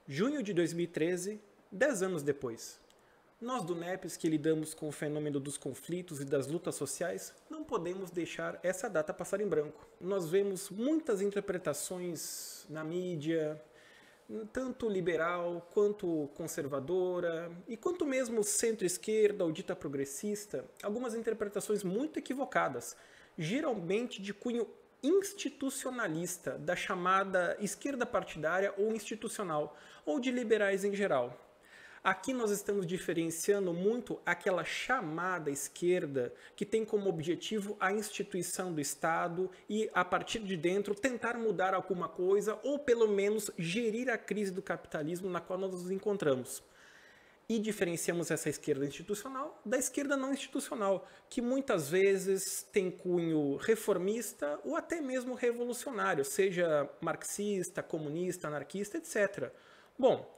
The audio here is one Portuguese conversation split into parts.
Junho de 2013, 10 anos depois. Nós do NEPES, que lidamos com o fenômeno dos conflitos e das lutas sociais, não podemos deixar essa data passar em branco. Nós vemos muitas interpretações na mídia, tanto liberal quanto conservadora, e quanto mesmo centro-esquerda ou dita progressista, algumas interpretações muito equivocadas, geralmente de cunho institucionalista, da chamada esquerda partidária ou institucional, ou de liberais em geral. Aqui nós estamos diferenciando muito aquela chamada esquerda que tem como objetivo a instituição do Estado e, a partir de dentro, tentar mudar alguma coisa ou, pelo menos, gerir a crise do capitalismo na qual nós nos encontramos. E diferenciamos essa esquerda institucional da esquerda não institucional, que muitas vezes tem cunho reformista ou até mesmo revolucionário, seja marxista, comunista, anarquista, etc. Bom,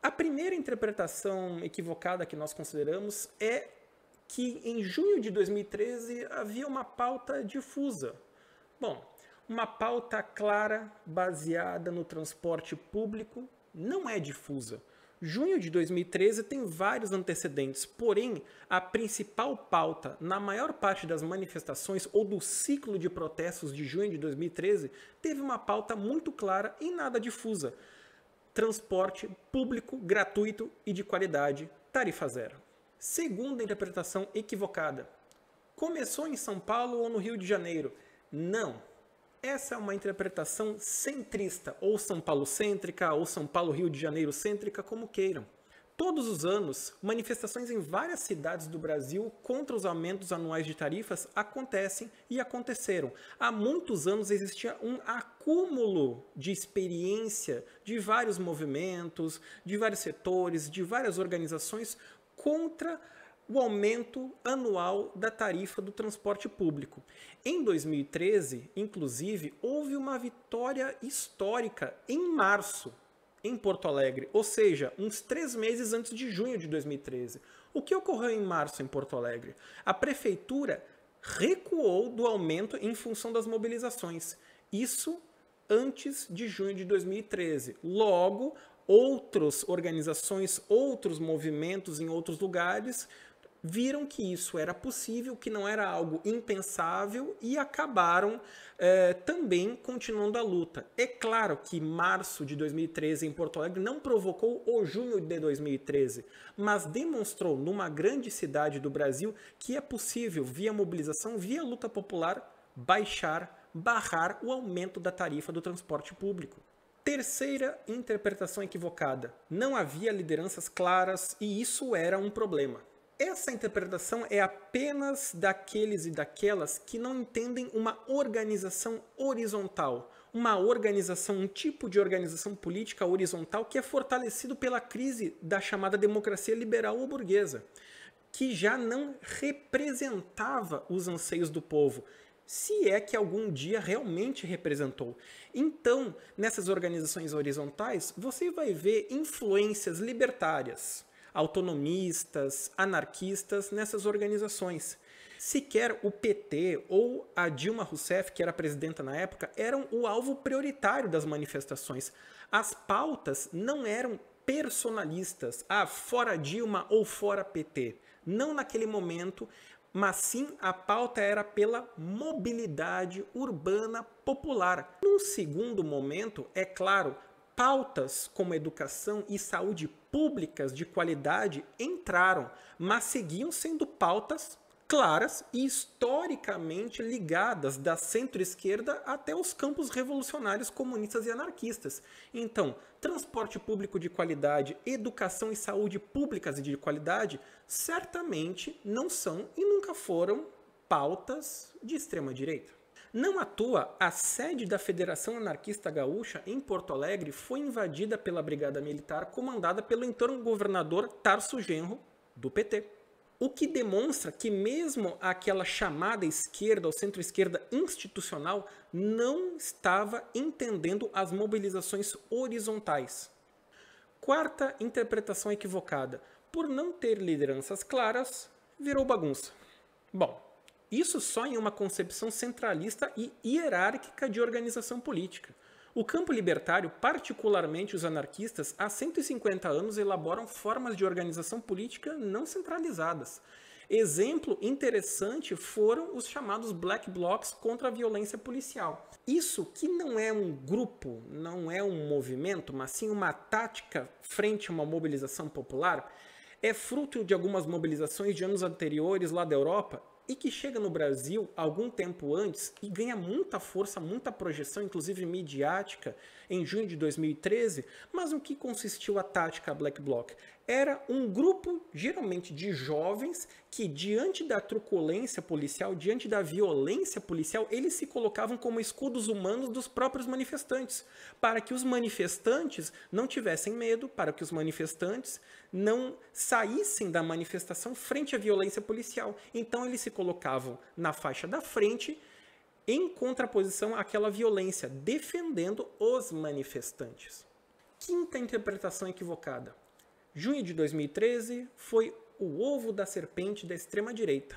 a primeira interpretação equivocada que nós consideramos é que em junho de 2013 havia uma pauta difusa. Bom, uma pauta clara, baseada no transporte público, não é difusa. Junho de 2013 tem vários antecedentes, porém, a principal pauta na maior parte das manifestações ou do ciclo de protestos de junho de 2013 teve uma pauta muito clara e nada difusa. Transporte público, gratuito e de qualidade, tarifa zero. Segunda interpretação equivocada. Começou em São Paulo ou no Rio de Janeiro? Não. Essa é uma interpretação centrista, ou São Paulo-cêntrica, ou São Paulo-Rio de Janeiro-cêntrica, como queiram. Todos os anos, manifestações em várias cidades do Brasil contra os aumentos anuais de tarifas acontecem e aconteceram. Há muitos anos existia um acúmulo de experiência de vários movimentos, de vários setores, de várias organizações contra o aumento anual da tarifa do transporte público. Em 2013, inclusive, houve uma vitória histórica em março, em Porto Alegre, ou seja, uns 3 meses antes de junho de 2013. O que ocorreu em março em Porto Alegre? A prefeitura recuou do aumento em função das mobilizações. Isso antes de junho de 2013. Logo, outras organizações, outros movimentos em outros lugares viram que isso era possível, que não era algo impensável e acabaram também continuando a luta. É claro que março de 2013 em Porto Alegre não provocou o junho de 2013, mas demonstrou numa grande cidade do Brasil que é possível, via mobilização, via luta popular, barrar o aumento da tarifa do transporte público. Terceira interpretação equivocada. Não havia lideranças claras e isso era um problema. Essa interpretação é apenas daqueles e daquelas que não entendem uma organização horizontal, uma organização, um tipo de organização política horizontal que é fortalecido pela crise da chamada democracia liberal ou burguesa, que já não representava os anseios do povo, se é que algum dia realmente representou. Então, nessas organizações horizontais, você vai ver influências libertárias, autonomistas, anarquistas nessas organizações. Sequer o PT ou a Dilma Rousseff, que era presidenta na época, eram o alvo prioritário das manifestações. As pautas não eram personalistas, fora Dilma ou fora PT. Não naquele momento, mas sim a pauta era pela mobilidade urbana popular. Num segundo momento, é claro, pautas como educação e saúde públicas de qualidade entraram, mas seguiam sendo pautas claras e historicamente ligadas da centro-esquerda até os campos revolucionários comunistas e anarquistas. Então, transporte público de qualidade, educação e saúde públicas de qualidade certamente não são e nunca foram pautas de extrema-direita. Não à toa, a sede da Federação Anarquista Gaúcha, em Porto Alegre, foi invadida pela Brigada Militar comandada pelo então governador Tarso Genro, do PT. O que demonstra que mesmo aquela chamada esquerda ou centro-esquerda institucional não estava entendendo as mobilizações horizontais. Quarta interpretação equivocada. Por não ter lideranças claras, virou bagunça. Bom, isso só em uma concepção centralista e hierárquica de organização política. O campo libertário, particularmente os anarquistas, há 150 anos elaboram formas de organização política não centralizadas. Exemplo interessante foram os chamados Black Blocs contra a violência policial. Isso que não é um grupo, não é um movimento, mas sim uma tática frente a uma mobilização popular, é fruto de algumas mobilizações de anos anteriores lá da Europa e que chega no Brasil algum tempo antes e ganha muita força, muita projeção, inclusive midiática, em junho de 2013. Mas no que consistiu a tática Black Bloc? Era um grupo, geralmente de jovens, que diante da truculência policial, diante da violência policial, eles se colocavam como escudos humanos dos próprios manifestantes, para que os manifestantes não tivessem medo, para que os manifestantes não saíssem da manifestação frente à violência policial. Então eles se colocavam na faixa da frente, em contraposição àquela violência, defendendo os manifestantes. Quinta interpretação equivocada. Junho de 2013 foi o ovo da serpente da extrema-direita.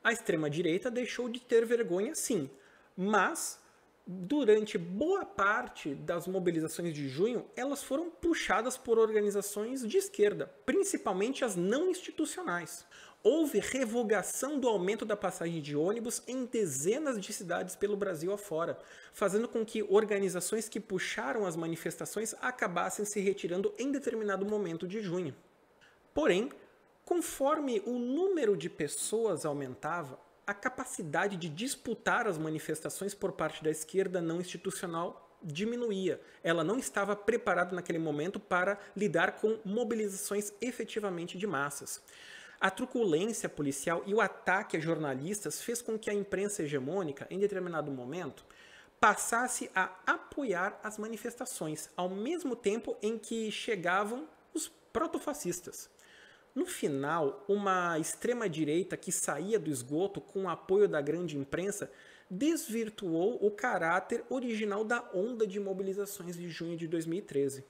A extrema-direita deixou de ter vergonha, sim, mas durante boa parte das mobilizações de junho, elas foram puxadas por organizações de esquerda, principalmente as não institucionais. Houve revogação do aumento da passagem de ônibus em dezenas de cidades pelo Brasil afora, fazendo com que organizações que puxaram as manifestações acabassem se retirando em determinado momento de junho. Porém, conforme o número de pessoas aumentava, a capacidade de disputar as manifestações por parte da esquerda não institucional diminuía. Ela não estava preparada naquele momento para lidar com mobilizações efetivamente de massas. A truculência policial e o ataque a jornalistas fez com que a imprensa hegemônica, em determinado momento, passasse a apoiar as manifestações, ao mesmo tempo em que chegavam os protofascistas. No final, uma extrema-direita que saía do esgoto com o apoio da grande imprensa desvirtuou o caráter original da onda de mobilizações de junho de 2013.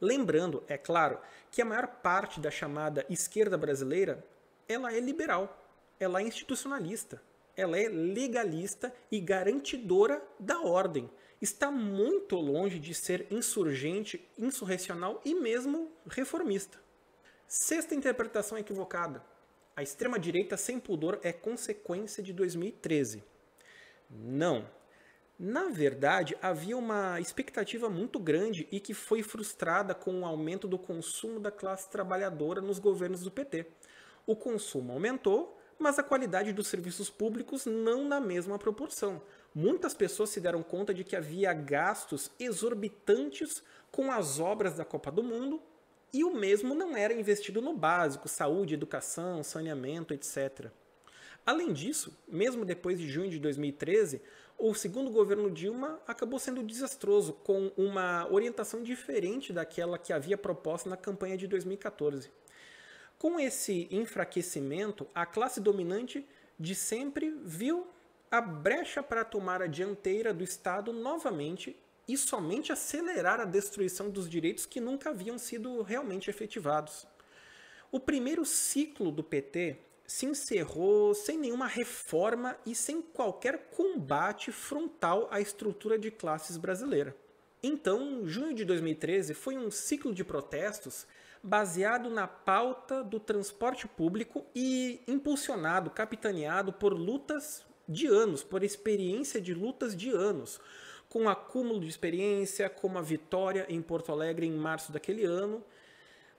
Lembrando, é claro, que a maior parte da chamada esquerda brasileira, ela é liberal, ela é institucionalista, ela é legalista e garantidora da ordem. Está muito longe de ser insurgente, insurrecional e mesmo reformista. Sexta interpretação equivocada. A extrema-direita sem pudor é consequência de 2013. Não. Na verdade, havia uma expectativa muito grande e que foi frustrada com o aumento do consumo da classe trabalhadora nos governos do PT. O consumo aumentou, mas a qualidade dos serviços públicos não na mesma proporção. Muitas pessoas se deram conta de que havia gastos exorbitantes com as obras da Copa do Mundo e o mesmo não era investido no básico, saúde, educação, saneamento, etc. Além disso, mesmo depois de junho de 2013, o segundo governo Dilma acabou sendo desastroso, com uma orientação diferente daquela que havia proposta na campanha de 2014. Com esse enfraquecimento, a classe dominante de sempre viu a brecha para tomar a dianteira do Estado novamente e somente acelerar a destruição dos direitos que nunca haviam sido realmente efetivados. O primeiro ciclo do PT se encerrou sem nenhuma reforma e sem qualquer combate frontal à estrutura de classes brasileira. Então, junho de 2013 foi um ciclo de protestos baseado na pauta do transporte público e impulsionado, capitaneado por lutas de anos, por experiência de lutas de anos, com acúmulo de experiência, como a vitória em Porto Alegre em março daquele ano.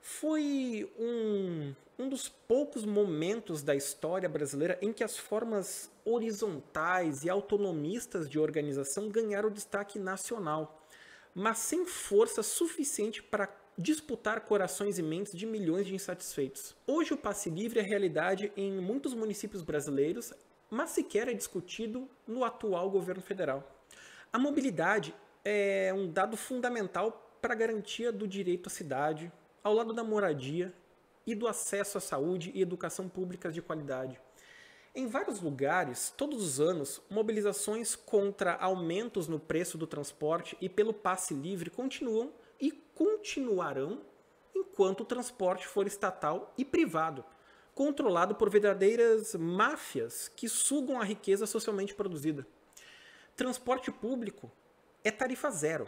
Foi um dos poucos momentos da história brasileira em que as formas horizontais e autonomistas de organização ganharam destaque nacional, mas sem força suficiente para disputar corações e mentes de milhões de insatisfeitos. Hoje o passe livre é realidade em muitos municípios brasileiros, mas sequer é discutido no atual governo federal. A mobilidade é um dado fundamental para a garantia do direito à cidade, ao lado da moradia e do acesso à saúde e educação públicas de qualidade. Em vários lugares, todos os anos, mobilizações contra aumentos no preço do transporte e pelo passe livre continuam e continuarão enquanto o transporte for estatal e privado, controlado por verdadeiras máfias que sugam a riqueza socialmente produzida. Transporte público é tarifa zero,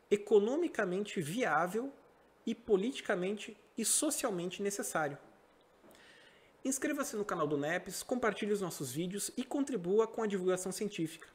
economicamente viável e politicamente e socialmente necessário. Inscreva-se no canal do NEPES, compartilhe os nossos vídeos e contribua com a divulgação científica.